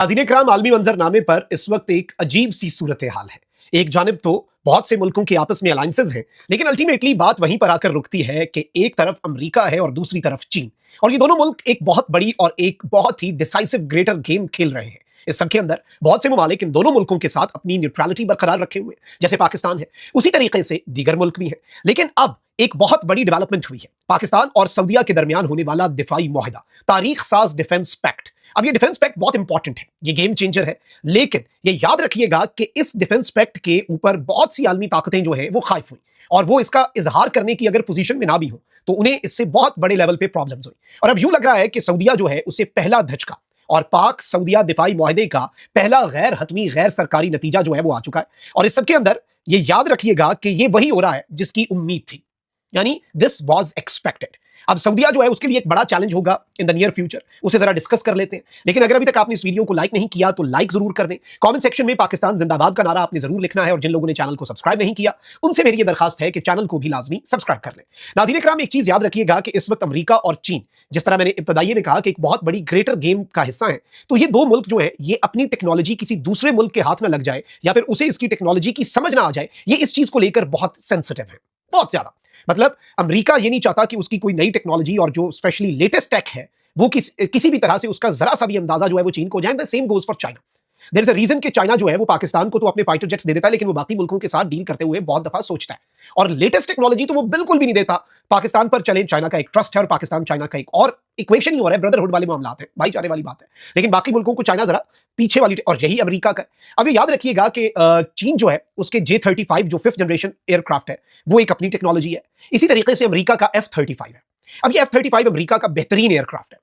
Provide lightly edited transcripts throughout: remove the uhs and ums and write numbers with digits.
नाज़रीन इकराम, आलमी मंजरनामे पर इस वक्त एक अजीब सी सूरत हाल है। एक जानिब तो बहुत से मुल्कों के आपस में अलायंसेज हैं, लेकिन अल्टीमेटली बात वहीं पर आकर रुकती है कि एक तरफ अमेरिका है और दूसरी तरफ चीन, और ये दोनों मुल्क एक बहुत बड़ी और एक बहुत ही डिसाइसिव ग्रेटर गेम खेल रहे हैं। इस सब के अंदर बहुत से ममालिक इन दोनों मुल्कों के साथ अपनी न्यूट्रलिटी बरकरार रखे हुए हैं, जैसे पाकिस्तान है, उसी तरीके से दीगर मुल्क भी हैं। लेकिन अब एक बहुत बड़ी डेवलपमेंट हुई है। पाकिस्तान और सऊदीया के दरमियान होने वाला दिफाई मुआहदा, तारीख साज डिफेंस पैक्ट। अब ये डिफेंस पैक्ट बहुत इंपॉर्टेंट है, ये गेम चेंजर है, लेकिन ये याद रखिएगा कि इस डिफेंस पैक्ट के ऊपर बहुत सी आलमी ताकतें जो हैं वो खाइफ हुई, और वो इसका इजहार करने की अगर पोजीशन में ना भी हो तो उन्हें इससे बहुत बड़े लेवल पे प्रॉब्लम्स हुई। और अब यूं लग रहा है कि सऊदीया जो है उसे पहला धचका, और पाक सऊदीया दिफाई मुआहदे का पहला गैर हतमी गैर सरकारी नतीजा जो है वो आ चुका है। और इस सबके अंदर ये याद रखिएगा कि ये वही हो रहा है जिसकी उम्मीद थी, यानी दिस वाज एक्सपेक्टेड। अब सऊदीया जो है उसके लिए एक बड़ा चैलेंज होगा इन द नियर फ्यूचर, उसे जरा डिस्कस कर लेते हैं। लेकिन अगर अभी तक आपने इस वीडियो को लाइक नहीं किया तो लाइक जरूर कर दें। कमेंट सेक्शन में पाकिस्तान जिंदाबाद का नारा आपने जरूर लिखना है, और जिन लोगों ने चैनल को सब्सक्राइब नहीं किया उनसे मेरी ये दरखास्त है कि चैनल को भी लाजमी सब्सक्राइब कर लें। नाज़रीन इकराम, एक चीज याद रखिएगा कि इस वक्त अमेरिका और चीन, जिस तरह मैंने इब्तदाई में कहा कि एक बहुत बड़ी ग्रेटर गेम का हिस्सा है, तो ये दो मुल्क जो है ये अपनी टेक्नोलॉजी किसी दूसरे मुल्क के हाथ में लग जाए या फिर उसे इसकी टेक्नोलॉजी की समझ ना आ जाए, ये इस चीज को लेकर बहुत सेंसिटिव है, बहुत ज्यादा। मतलब अमेरिका ये नहीं चाहता कि उसकी कोई नई टेक्नोलॉजी और जो स्पेशली लेटेस्ट टेक है वो किसी भी तरह से उसका जरा सा भी अंदाजा जो है वो चीन को जाए। Same goes for China. There is a reason कि चाइना जो है वो पाकिस्तान को तो अपने फाइटर जेट्स दे देता है, लेकिन वो बाकी मुल्कों के साथ डील करते हुए बहुत दफा सोचता है, और लेटेस्ट टेक्नोलॉजी तो वो बिल्कुल भी नहीं देता पाकिस्तान पर। चले, चाइना का एक ट्रस्ट है और पाकिस्तान चाइना का एक और इक्वेशन ही हो रहा है, ब्रदरहुड वाले मामला है, भाईचारे वाली बात है। लेकिन बाकी मुल्कों को चाइना जरा पीछे वाली, और यही अमेरिका का है। अब ये याद रखिएगा कि चीन जो है उसके J-35 जो 5th जनरेशन एयरक्राफ्ट है वो एक अपनी टेक्नोलॉजी है। इसी तरीके से अमेरिका का F-35 है। अब ये F-35 अमेरिका का बेहतरीन एयरक्राफ्ट है।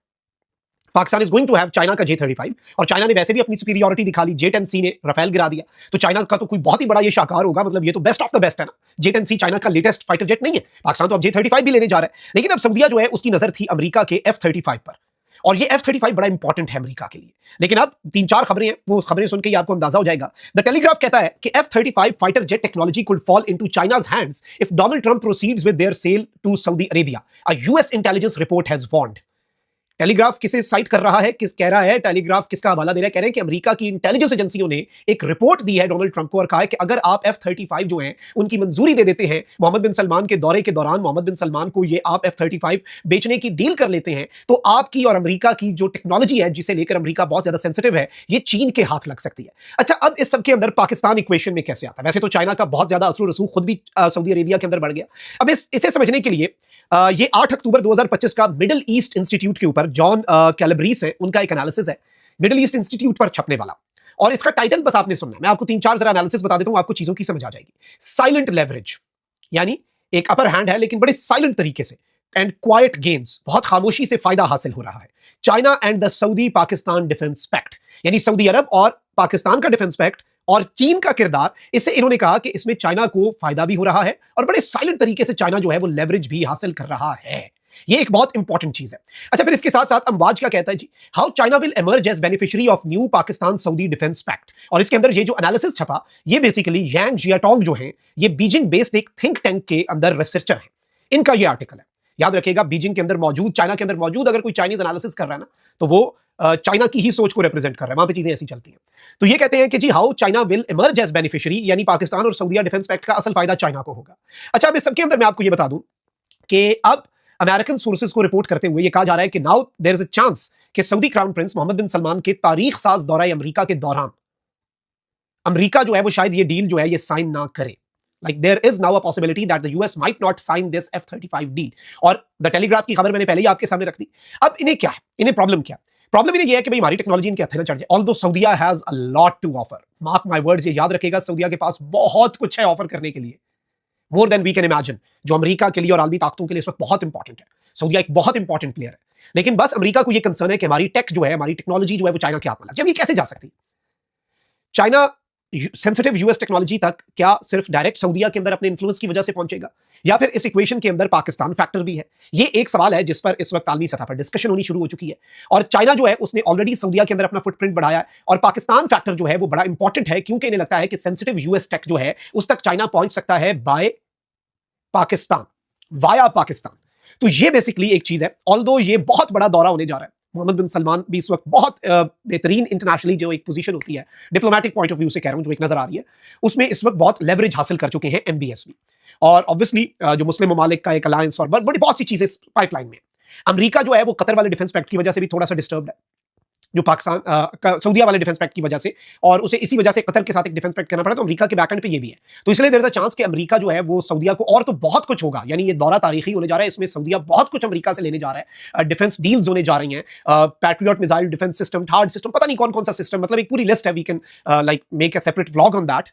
Pakistan is going to have China का J-35, और चाइना ने वैसे भी अपनी सुपीरियरिटी दिखा ली, J-10C ने राफेल गिरा दिया, तो चाइना का तो कोई बहुत ही बड़ा ये शाकार होगा। मतलब ये तो बेस्ट ऑफ द बेस्ट है ना। J-10C चाइना का लेटेस्ट फाइटर जेट नहीं है, पाकिस्तान तो अब J-35 भी लेने जा रहा है। लेकिन अब सऊदीया जो है उसकी नजर थी अमेरिका के F-35 पर, और ये F-35 बड़ा इंपॉर्टेंट है अमेरिका के लिए। लेकिन अब 3-4 खबरें हैं, वो खबरें सुन के ही आपको अंदाजा हो जाएगा। द टेलीग्राफ कहता है कि F-35 fighter jet technology could fall into China's hands if Donald Trump proceeds with their sale to Saudi Arabia, a US intelligence report has warned. Telegraph किसे साइट कर रहा है, किस कह रहा है, टेलीग्राफ किसका हवाला दे रहा है? कह रहे हैं कि अमेरिका की इंटेलिजेंस एजेंसियों ने एक रिपोर्ट दी है डोनाल्ड ट्रंप को, और कहा है कि अगर आप F-35 जो हैं उनकी मंजूरी दे देते हैं, मोहम्मद बिन सलमान के दौरे के दौरान मोहम्मद बिन सलमान को ये आप F-35 बेचने की डील कर लेते हैं, तो आपकी और अमेरिका की जो टेक्नोलॉजी है जिसे लेकर अमेरिका बहुत ज्यादा सेंसिटिव है, ये चीन के हाथ लग सकती है। अच्छा, अब इस सब के अंदर पाकिस्तान इक्वेशन में कैसे आता है? वैसे तो चाइना का बहुत ज्यादा असर रसूख खुद भी सऊदी अरेबिया के अंदर बढ़ गया। अब इसे समझने के लिए ये 8 अक्टूबर 2025 का मिडिल ईस्ट इंस्टीट्यूट के ऊपर जॉन कैलेब्रीस है, उनका एक एनालिसिस है मिडिल ईस्ट इंस्टीट्यूट पर छपने वाला, और इसका टाइटल बस आपने सुनना है। मैं आपको 3-4 जरा एनालिसिस बता देता हूं, आपको चीजों की समझ आ जाएगी। साइलेंट लेवरेज, यानी एक अपर हैंड है लेकिन बड़े साइलेंट तरीके से, एंड क्वाइट गेन्स, बहुत खामोशी से फायदा हासिल हो रहा है। China and the Saudi Pakistan defence pact, यानी सऊदी अरब और पाकिस्तान का डिफेंस पैक्ट और चीन का किरदार, इससे इन्होंने कहा कि इसमें चाइना को फायदा भी हो रहा है, और बड़े साइलेंट तरीके से चाइना जो है वो लेवरेज भी हासिल कर रहा है। ये एक बहुत इंपॉर्टेंट चीज है। अच्छा, फिर इसके साथ साथ अमवाज क्या कहता है जी, how China will emerge as beneficiary of new Pakistan Saudi defence pact. और इसके अंदर ये जो एनालिसिस छपा, ये बेसिकली यांग जियाटोंग जो है, ये बीजिंग बेस्ड एक थिंक टैंक के अंदर रिसर्चर है, इनका ये आर्टिकल है। याद रखिएगा, बीजिंग के अंदर मौजूद, चाइना के अंदर मौजूद अगर कोई चाइनीज एनालिसिस कर रहा है ना, तो वो चाइना की ही सोच को रिप्रेजेंट कर रहा है, वहां पे चीजें ऐसी चलती हैं। तो ये कहते हैं कि जी, how China will emerge as beneficiary, यानी पाकिस्तान और सऊदीया डिफेंस पैक्ट का असल फायदा चाइना को होगा। अच्छा, अब इस सबके अंदर मैं आपको ये बता दूं कि अब अमेरिकन सोर्सेज को रिपोर्ट करते हुए ये कहा जा रहा है कि now there is a chance कि Saudi crown prince Mohammed bin Salman के तारीख साज दौरा अमेरिका के दौरान अमेरिका जो है वो शायद ये डील जो है ये साइन ना करे। Like there is now a possibility that the US might not sign this F-35 deal. और द टेलीग्राफ की खबर मैंने पहले ही आपके सामने रख दी। अब इन्हें क्या है, इन्हें प्रॉब्लम क्या है? प्रॉब्लम इन्हें यह है कि भाई हमारी टेक्नोलॉजी इनके हथे ना चढ़ जाए। Although Saudia has a lot to offer, mark my words, ये याद रखेगा, सऊदीया के पास बहुत कुछ है ऑफर करने के लिए, more than we can imagine, जो अमेरिका के लिए और आलमी ताकतों के लिए इस वक्त बहुत इंपॉर्टेंट है। सऊदीया एक बहुत इंपॉर्टेंट प्लेयर है, लेकिन बस अमेरिका को यह कंसर्न है कि हमारी टेक जो है, हमारी टेक्नोलॉजी जो है वो चाइना के हाथ में लग जाए। ये कैसे जा सकती? चाइना सेंसिटिव यूएस टेक्नोलॉजी तक क्या सिर्फ डायरेक्ट सऊदीया के अंदर अपने इन्फ्लुएंस की वजह से पहुंचेगा, या फिर इस इक्वेशन के अंदर पाकिस्तान फैक्टर भी है? ये एक सवाल है जिस पर इस वक्त आलमी सतह पर डिस्कशन होनी शुरू हो चुकी है। और चाइना जो है उसने ऑलरेडी सऊदीया के अंदर अपना फुटप्रिंट बढ़ाया है, और पाकिस्तान फैक्टर जो है वो बड़ा इंपॉर्टेंट है, क्योंकि इन्हें लगता है कि सेंसिटिव यूएस टेक जो है उस तक चाइना पहुंच सकता है बाय पाकिस्तान, वाया पाकिस्तान। तो ये बेसिकली एक चीज है। ऑल्दो ये बहुत बड़ा दौरा होने जा रहा है, मोहम्मद बिन सलमान भी इस वक्त बहुत बेहतरीन इंटरनेशनली जो एक पोजीशन होती है, डिप्लोमेटिक पॉइंट ऑफ व्यू से कह रहा हूं, जो एक नजर आ रही है, उसमें इस वक्त बहुत लेवरेज हासिल कर चुके हैं एमबीएस भी। और ऑब्वियसली जो मुस्लिम ममालिक का एक अलायंस और बड़ी बहुत सी चीजें पाइपलाइन में। अमेरिका जो है वो कतर वाले डिफेंस पैक्ट की वजह से भी थोड़ा सा डिस्टर्ब है, जो पाकिस्तान सऊदीया वाले डिफेंस पैक्ट की वजह से, और उसे इसी वजह से कतर के साथ एक डिफेंस पैक्ट करना पड़ा, तो अमेरिका के बैकएंड पे ये भी है। तो इसलिए देयर इज अ चांस कि अमेरिका जो है वो सऊदीया को, और तो बहुत कुछ होगा, यानी ये दौरा तारीखी होने जा रहा है, इसमें सऊदीया बहुत कुछ अमेरिका से लेने जा रहा है, डिफेंस डील्स होने जा रही हैं, patriot missile defence system, third system, पता नहीं कौन कौन सा सिस्टम, मतलब एक पूरी लिस्ट है, we can like make a separate vlog on that.